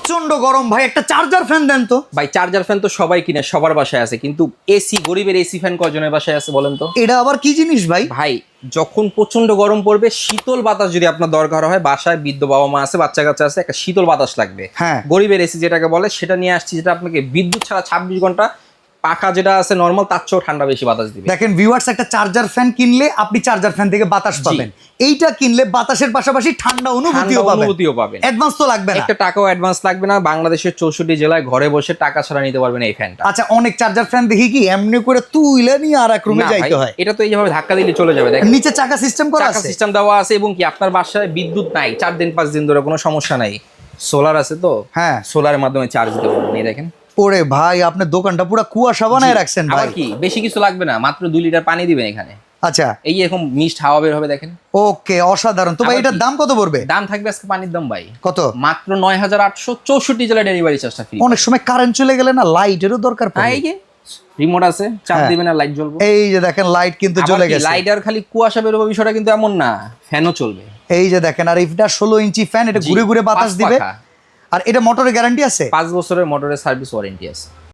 প্রচন্ড গরম ভাই, একটা চার্জার ফ্যান দেন তো ভাই চার্জার ফ্যান তো সবাই কিনে, সবার বাসায় আছে, কিন্তু এসি, গরিবের এসি ফ্যান কজনের বাসায় আছে বলেন তো? এটা আবার কি জিনিস ভাই? ভাই যখন প্রচন্ড গরম পড়বে, শীতল বাতাস যদি আপনার দরকার হয়, বাসায় বৃদ্ধ বাবা মা আছে, বাচ্চা কাচ্চা আছে, একটা শীতল বাতাস লাগবে। হ্যাঁ। গরিবের এসি যেটাকে বলে সেটা নিয়ে আসছি, যেটা আপনাকে বিদ্যুৎ ছাড়া 26 ঘন্টা পাখা যেটা আছে নরমাল, তার চেয়েও ঠান্ডা বেশি বাতাস দিবে। দেখেন ভিউয়ার্স, একটা চার্জার ফ্যান কিনলে আপনি চার্জার ফ্যান থেকে বাতাস পাবেন, এইটা কিনলে বাতাসের পাশাপাশি ঠান্ডা অনুভূতিও পাবেন। অ্যাডভান্স তো লাগবে না, একটা টাকাও অ্যাডভান্স লাগবে না। বাংলাদেশের 64 জেলায় ঘরে বসে টাকা ছাড়া নিতে পারবেন এই ফ্যানটা। আচ্ছা, অনেক চার্জার ফ্যান দেখি কি এমনি করে তুইলে নিয়ে আর এক রুমে না যাইতে ভাই, হয়। এটা তো এইভাবে ধাক্কা দিলে চলে যাবে। দেখেন নিচে চাকা সিস্টেম করা চাকা আছে, সিস্টেম দেওয়া আছে, এবং কি আপনার বাসায় বিদ্যুৎ নাই 4 দিন 5 দিন ধরে, কোনো সমস্যা নাই, সোলার আছে তো, হ্যাঁ, সোলারের মাধ্যমে চার্জ দিতে পারবেন। এই দেখেন, ওরে ভাই আপনার দোকানটা পুরো কুয়াশা বানায় রাখছেন ভাই। আবার কি বেশি কিছু লাগবে না, মাত্র 2 লিটার পানি দিবেন এখানে। আচ্ছা, এই এরকম মিস্ট হাওয়া বের হবে দেখেন। ওকে, অসাধারণ। তো ভাই আবার এটার কি? দাম কত পড়বে? দাম থাকবে আজকে পানির দাম ভাই কত? মাত্র 9864 জেলা ডেলিভারি চার্জটা ফ্রি। অনেক সময় কারেন্ট চলে গেলে না লাইটেরও দরকার পড়ে। এই যে রিমোট আছে, চাপ হ্যাঁ। দিবেন আর লাইট জ্বলবে। এই যে দেখেন লাইট কিন্তু জ্বলে গেছে। লাইট আর খালি কুয়াশা বের হবে বিষয়টা কিন্তু এমন না, ফ্যানও চলবে। এই যে দেখেন, আর এটা 16 ইঞ্চি ফ্যান, এটা জি, ঘুরে ঘুরে বাতাস 5 দিবে। পাখা। আর এটা মোটরের গ্যারান্টি আছে? 5 বছরের মোটরের সার্ভিস ওয়ারেন্টি আছে।